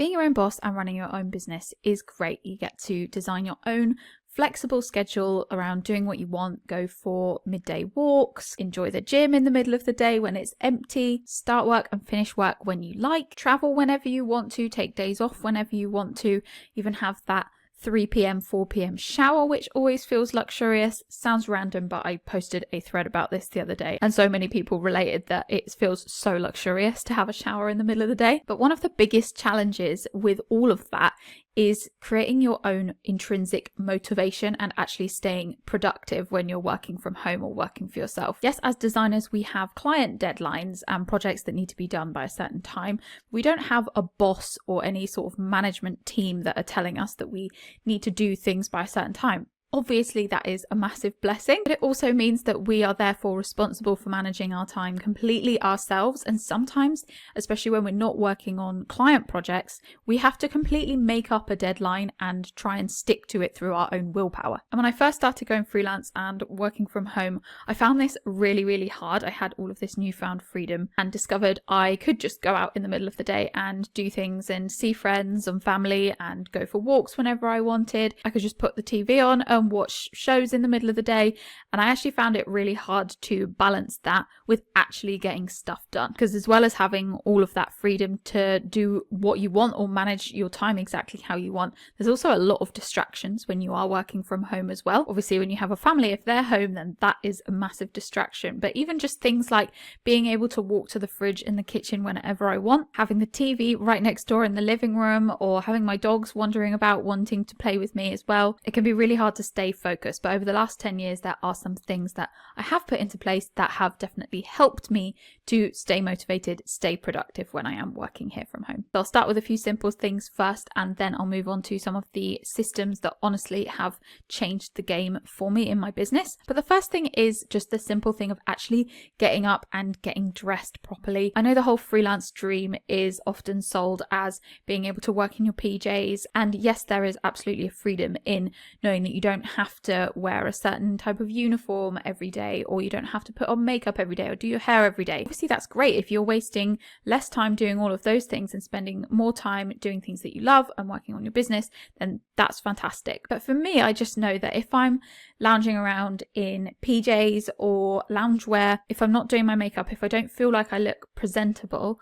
Being your own boss and running your own business is great. You get to design your own flexible schedule around doing what you want, go for midday walks, enjoy the gym in the middle of the day when it's empty, start work and finish work when you like, travel whenever you want to, take days off whenever you want to, even have that 3 p.m, 4 p.m. shower, which always feels luxurious. Sounds random, but I posted a thread about this the other day, and so many people related that it feels so luxurious to have a shower in the middle of the day. But one of the biggest challenges with all of that is creating your own intrinsic motivation and actually staying productive when you're working from home or working for yourself. Yes, as designers, we have client deadlines and projects that need to be done by a certain time. We don't have a boss or any sort of management team that are telling us that we need to do things by a certain time. Obviously, that is a massive blessing, but it also means that we are therefore responsible for managing our time completely ourselves. And sometimes, especially when we're not working on client projects, we have to completely make up a deadline and try and stick to it through our own willpower. And when I first started going freelance and working from home, I found this really, really hard. I had all of this newfound freedom and discovered I could just go out in the middle of the day and do things and see friends and family and go for walks whenever I wanted. I could just put the TV on and watch shows in the middle of the day, and I actually found it really hard to balance that with actually getting stuff done, because as well as having all of that freedom to do what you want or manage your time exactly how you want, there's also a lot of distractions when you are working from home as well. Obviously, when you have a family, if they're home, then that is a massive distraction. But even just things like being able to walk to the fridge in the kitchen whenever I want, having the TV right next door in the living room, or having my dogs wandering about wanting to play with me as well, it can be really hard to stay focused. But over the last 10 years, there are some things that I have put into place that have definitely helped me to stay motivated, stay productive when I am working here from home. So I'll start with a few simple things first, and then I'll move on to some of the systems that honestly have changed the game for me in my business. But the first thing is just the simple thing of actually getting up and getting dressed properly. I know the whole freelance dream is often sold as being able to work in your PJs, and yes, there is absolutely a freedom in knowing that you don't have to wear a certain type of uniform every day, or you don't have to put on makeup every day or do your hair every day. Obviously, that's great if you're wasting less time doing all of those things and spending more time doing things that you love and working on your business, then that's fantastic. But for me, I just know that if I'm lounging around in PJs or loungewear, if I'm not doing my makeup, if I don't feel like I look presentable,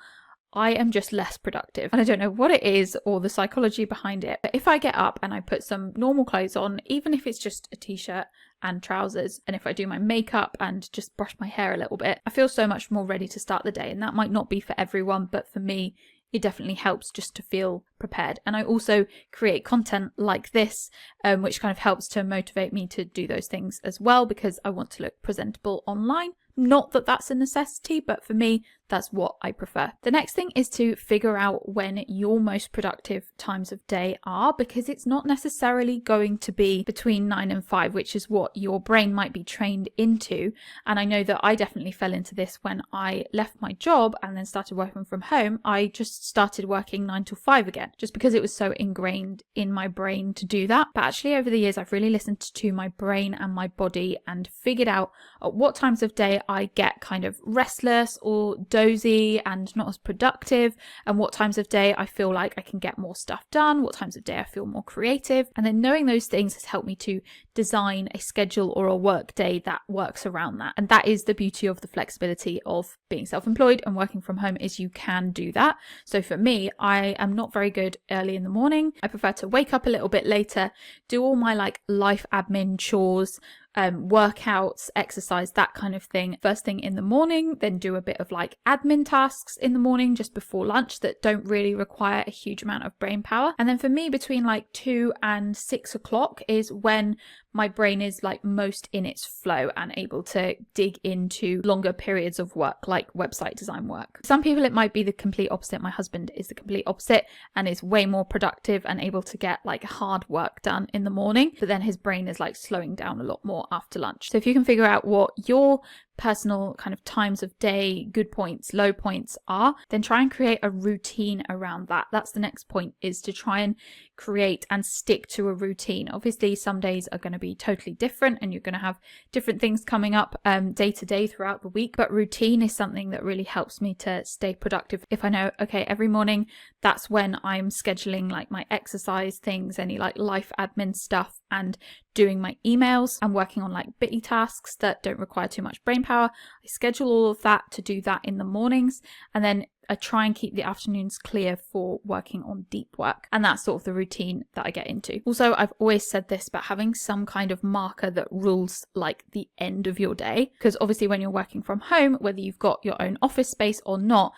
I am just less productive. And I don't know what it is or the psychology behind it, but if I get up and I put some normal clothes on, even if it's just a t-shirt and trousers, and if I do my makeup and just brush my hair a little bit, I feel so much more ready to start the day. And that might not be for everyone, but for me, it definitely helps just to feel prepared. And I also create content like this, which kind of helps to motivate me to do those things as well, because I want to look presentable online. Not that that's a necessity, but for me, that's what I prefer. The next thing is to figure out when your most productive times of day are, because it's not necessarily going to be between 9 and 5, which is what your brain might be trained into. And I know that I definitely fell into this when I left my job and then started working from home. I just started working 9 to 5 again, just because it was so ingrained in my brain to do that. But actually over the years, I've really listened to my brain and my body and figured out at what times of day I get kind of restless or dozy and not as productive, and what times of day I feel like I can get more stuff done, what times of day I feel more creative. And then knowing those things has helped me to design a schedule or a work day that works around that. And that is the beauty of the flexibility of being self-employed and working from home, is you can do that. So for me, I am not very good early in the morning. I prefer to wake up a little bit later, do all my like life admin chores, workouts, exercise, that kind of thing first thing in the morning, then do a bit of like admin tasks in the morning just before lunch that don't really require a huge amount of brain power. And then for me, between like 2 and 6 o'clock is when my brain is like most in its flow and able to dig into longer periods of work, like website design work. Some people, it might be the complete opposite. My husband is the complete opposite and is way more productive and able to get like hard work done in the morning, but then his brain is like slowing down a lot more after lunch. So if you can figure out what your personal kind of times of day, good points, low points are, then try and create a routine around that. That's the next point, is to try and create and stick to a routine. Obviously, some days are going to be totally different and you're going to have different things coming up day to day throughout the week, but routine is something that really helps me to stay productive. If I know, okay, every morning that's when I'm scheduling like my exercise things, any like life admin stuff, and doing my emails and working on like bitty tasks that don't require too much brain power, I schedule all of that to do that in the mornings, and then I try and keep the afternoons clear for working on deep work. And that's sort of the routine that I get into. Also, I've always said this, but having some kind of marker that rules like the end of your day, because obviously when you're working from home, whether you've got your own office space or not,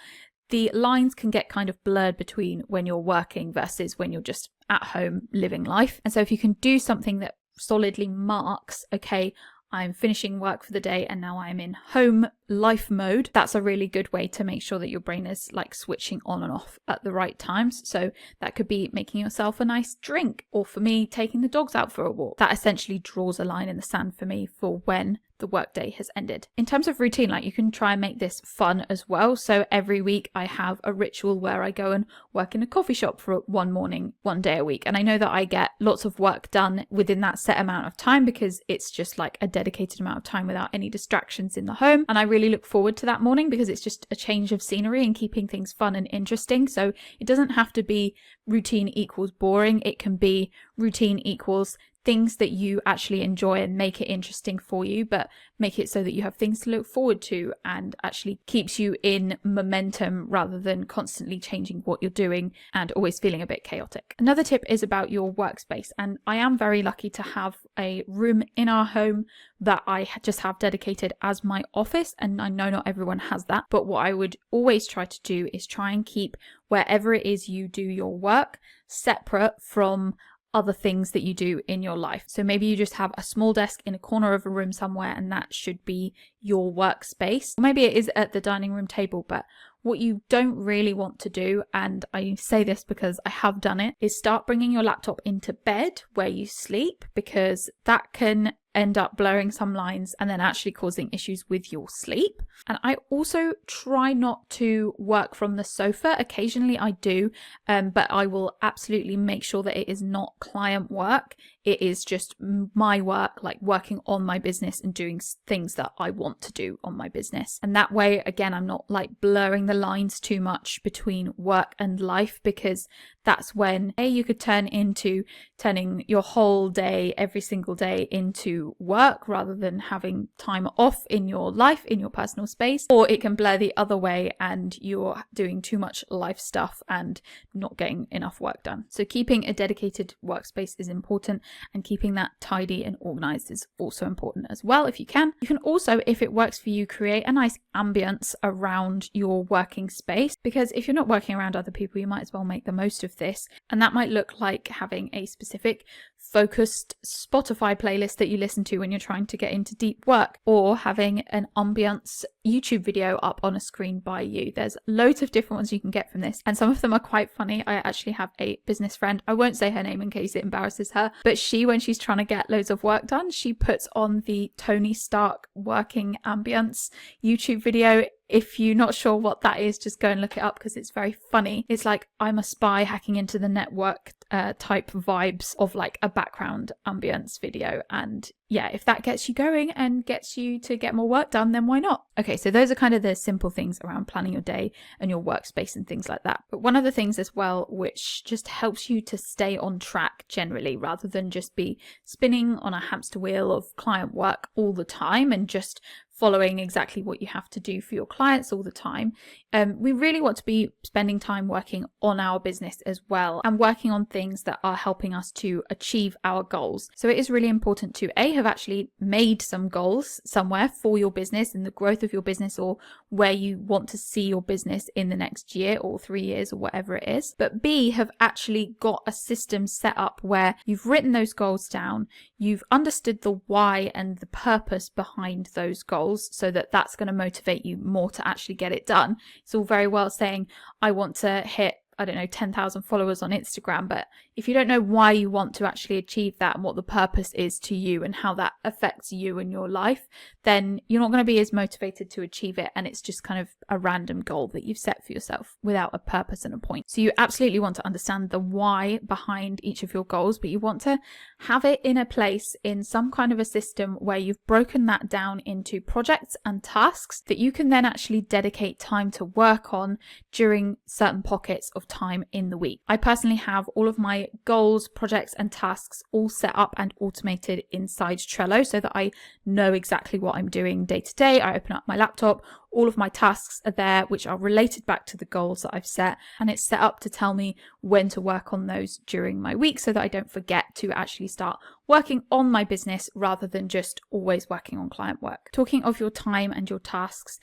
the lines can get kind of blurred between when you're working versus when you're just at home living life. And so if you can do something that solidly marks, okay, I'm finishing work for the day and now I'm in home life mode, that's a really good way to make sure that your brain is like switching on and off at the right times. So that could be making yourself a nice drink, or for me, taking the dogs out for a walk. That essentially draws a line in the sand for me for when the workday has ended. In terms of routine, like you can try and make this fun as well. So every week I have a ritual where I go and work in a coffee shop for one morning, one day a week. And I know that I get lots of work done within that set amount of time because it's just like a dedicated amount of time without any distractions in the home. And I really look forward to that morning because it's just a change of scenery and keeping things fun and interesting. So it doesn't have to be routine equals boring. It can be routine equals things that you actually enjoy and make it interesting for you, but make it so that you have things to look forward to and actually keeps you in momentum rather than constantly changing what you're doing and always feeling a bit chaotic. Another tip is about your workspace, and I am very lucky to have a room in our home that I just have dedicated as my office, and I know not everyone has that, but what I would always try to do is try and keep wherever it is you do your work separate from other things that you do in your life. So maybe you just have a small desk in a corner of a room somewhere and that should be your workspace. Or maybe it is at the dining room table, but what you don't really want to do, and I say this because I have done it, is start bringing your laptop into bed where you sleep, because that can end up blurring some lines and then actually causing issues with your sleep. And I also try not to work from the sofa. Occasionally I do, but I will absolutely make sure that it is not client work. It is just my work, like working on my business and doing things that I want to do on my business. And that way, again, I'm not like blurring the lines too much between work and life, because that's when you could turning your whole day, every single day, into work rather than having time off in your life, in your personal space. Or it can blur the other way and you're doing too much life stuff and not getting enough work done. So keeping a dedicated workspace is important, and keeping that tidy and organized is also important as well if you can. You can also, if it works for you, create a nice ambience around your working space, because if you're not working around other people, you might as well make the most of this. And that might look like having a specific focused Spotify playlist that you listen to when you're trying to get into deep work, or having an ambience YouTube video up on a screen by you. There's loads of different ones you can get from this, and some of them are quite funny. I actually have a business friend, I won't say her name in case it embarrasses her, but she, when she's trying to get loads of work done, she puts on the Tony Stark working ambience YouTube video. If you're not sure what that is, just go and look it up because it's very funny. It's like I'm a spy hacking into the network type vibes of like a background ambience video. And yeah, if that gets you going and gets you to get more work done, then why not? Okay, so those are kind of the simple things around planning your day and your workspace and things like that. But one of the things as well, which just helps you to stay on track generally, rather than just be spinning on a hamster wheel of client work all the time and just following exactly what you have to do for your clients all the time. We really want to be spending time working on our business as well, and working on things that are helping us to achieve our goals. So it is really important to have actually made some goals somewhere for your business and the growth of your business, or where you want to see your business in the next year or 3 years or whatever it is. But B, have actually got a system set up where you've written those goals down, you've understood the why and the purpose behind those goals, so that's going to motivate you more to actually get it done. It's all very well saying, I want to hit I don't know, 10,000 followers on Instagram. But if you don't know why you want to actually achieve that and what the purpose is to you and how that affects you and your life, then you're not going to be as motivated to achieve it. And it's just kind of a random goal that you've set for yourself without a purpose and a point. So you absolutely want to understand the why behind each of your goals, but you want to have it in a place in some kind of a system where you've broken that down into projects and tasks that you can then actually dedicate time to work on during certain pockets of time in the week. I personally have all of my goals, projects and tasks all set up and automated inside Trello so that I know exactly what I'm doing day to day. I open up my laptop, all of my tasks are there, which are related back to the goals that I've set, and it's set up to tell me when to work on those during my week so that I don't forget to actually start working on my business rather than just always working on client work. Talking of your time and your tasks,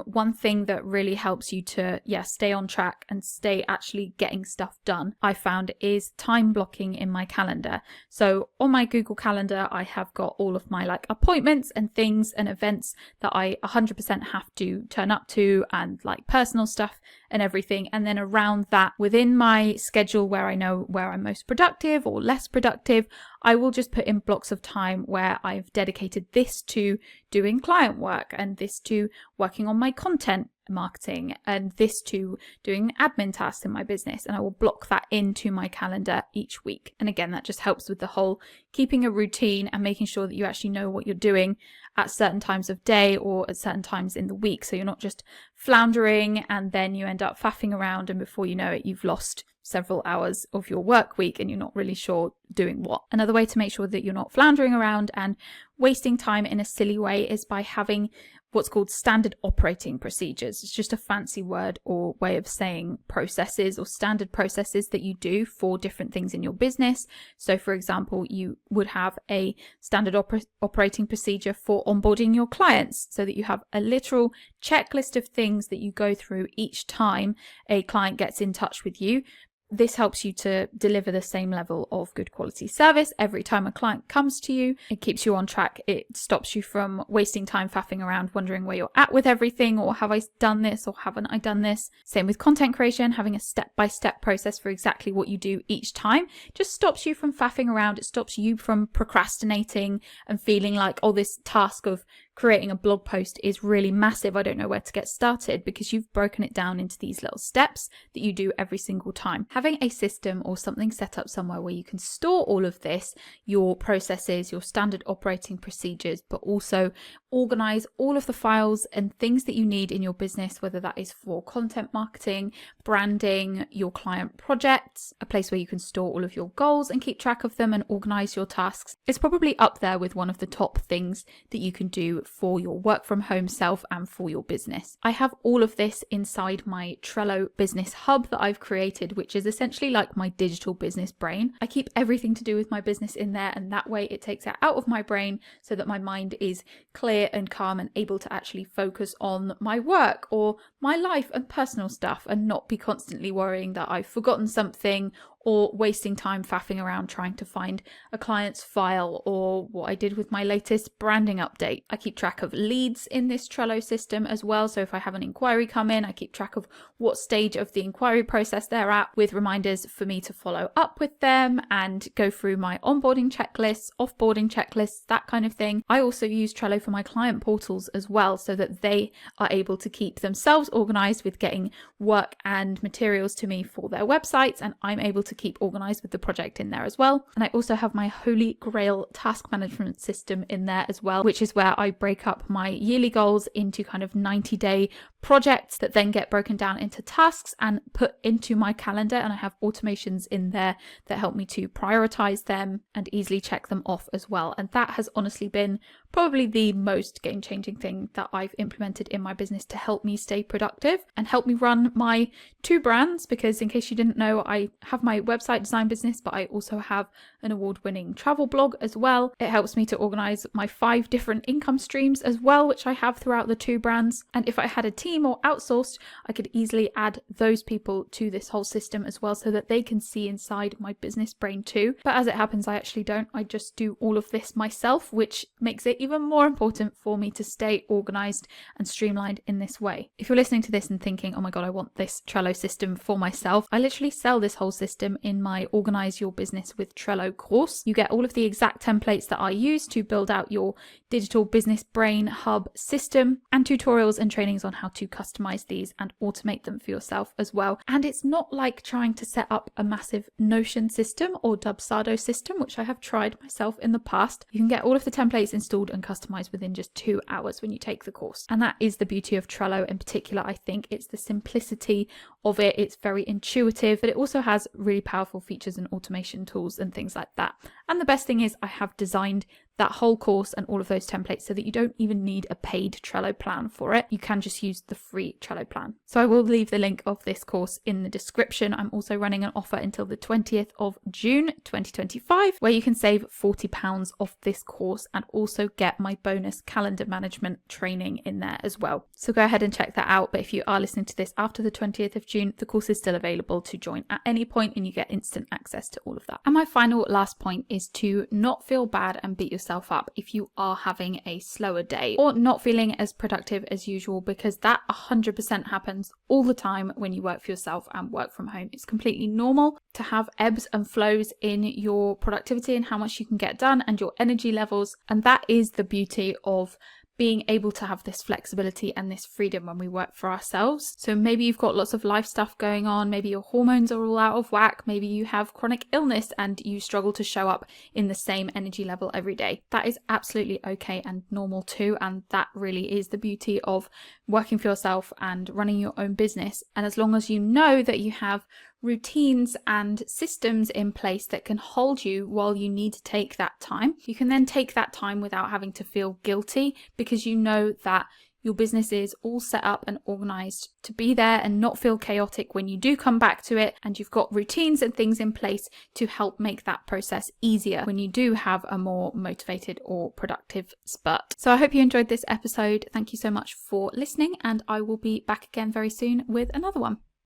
one thing that really helps you to stay on track and stay actually getting stuff done, I found, is time blocking in my calendar. So on my Google Calendar, I have got all of my appointments and things and events that I 100% have to turn up to, and personal stuff and everything. And then around that, within my schedule where I know where I'm most productive or less productive, I will just put in blocks of time where I've dedicated this to doing client work, and this to working on my content marketing, and this to doing admin tasks in my business, and I will block that into my calendar each week. And again, that just helps with the whole keeping a routine and making sure that you actually know what you're doing at certain times of day or at certain times in the week, so you're not just floundering and then you end up faffing around, and before you know it, you've lost several hours of your work week and you're not really sure doing what. Another way to make sure that you're not floundering around and wasting time in a silly way is by having what's called standard operating procedures. It's just a fancy word or way of saying processes or standard processes that you do for different things in your business. So for example, you would have a standard operating procedure for onboarding your clients, so that you have a literal checklist of things that you go through each time a client gets in touch with you. This helps you to deliver the same level of good quality service every time a client comes to you. It keeps you on track. It stops you from wasting time faffing around wondering where you're at with everything, or have I done this or haven't I done this? Same with content creation, having a step-by-step process for exactly what you do each time just stops you from faffing around. It stops you from procrastinating and feeling like, oh, this task of creating a blog post is really massive, I don't know where to get started, because you've broken it down into these little steps that you do every single time. Having a system or something set up somewhere where you can store all of this, your processes, your standard operating procedures, but also organize all of the files and things that you need in your business, whether that is for content marketing, branding, your client projects, a place where you can store all of your goals and keep track of them and organize your tasks. It's probably up there with one of the top things that you can do for your work from home self and for your business. I have all of this inside my Trello business hub that I've created, which is essentially like my digital business brain. I keep everything to do with my business in there, and that way it takes it out of my brain so that my mind is clear and calm and able to actually focus on my work or my life and personal stuff, and not be constantly worrying that I've forgotten something or wasting time faffing around trying to find a client's file or what I did with my latest branding update. I keep track of leads in this Trello system as well. So if I have an inquiry come in, I keep track of what stage of the inquiry process they're at, with reminders for me to follow up with them and go through my onboarding checklists, offboarding checklists, that kind of thing. I also use Trello for my client portals as well, so that they are able to keep themselves organized with getting work and materials to me for their websites, and I'm able to keep organized with the project in there as well. And I also have my holy grail task management system in there as well, which is where I break up my yearly goals into kind of 90-day projects that then get broken down into tasks and put into my calendar. And I have automations in there that help me to prioritize them and easily check them off as well. And that has honestly been probably the most game-changing thing that I've implemented in my business to help me stay productive and help me run my 2 brands. Because in case you didn't know, I have my website design business, but I also have an award-winning travel blog as well. It helps me to organize my 5 different income streams as well, which I have throughout the 2 brands. And if I had a team team or outsourced, I could easily add those people to this whole system as well so that they can see inside my business brain too. But as it happens, I actually don't. I just do all of this myself, which makes it even more important for me to stay organized and streamlined in this way. If you're listening to this and thinking, oh my God, I want this Trello system for myself, I literally sell this whole system in my Organize Your Business with Trello course. You get all of the exact templates that I use to build out your digital business brain hub system, and tutorials and trainings on how to customize these and automate them for yourself as well. And it's not like trying to set up a massive Notion system or Dubsado system, which I have tried myself in the past. You can get all of the templates installed and customized within just 2 hours when you take the course. And that is the beauty of Trello in particular. I think it's the simplicity of it. It's very intuitive, but it also has really powerful features and automation tools and things like that. And the best thing is I have designed that whole course and all of those templates so that you don't even need a paid Trello plan for it. You can just use the free Trello plan. So I will leave the link of this course in the description. I'm also running an offer until the 20th of June 2025 where you can save £40 off this course and also get my bonus calendar management training in there as well. So go ahead and check that out. But if you are listening to this after the 20th of June, the course is still available to join at any point and you get instant access to all of that. And my final last point is to not feel bad and beat yourself up if you are having a slower day or not feeling as productive as usual, because that 100% happens all the time when you work for yourself and work from home. It's completely normal to have ebbs and flows in your productivity and how much you can get done and your energy levels. And that is the beauty of being able to have this flexibility and this freedom when we work for ourselves. So maybe you've got lots of life stuff going on, maybe your hormones are all out of whack, maybe you have chronic illness and you struggle to show up in the same energy level every day. That is absolutely okay and normal too, and that really is the beauty of working for yourself and running your own business. And as long as you know that you have routines and systems in place that can hold you while you need to take that time, you can then take that time without having to feel guilty, because you know that your business is all set up and organized to be there and not feel chaotic when you do come back to it. And you've got routines and things in place to help make that process easier when you do have a more motivated or productive spurt. So I hope you enjoyed this episode. Thank you so much for listening, and I will be back again very soon with another one.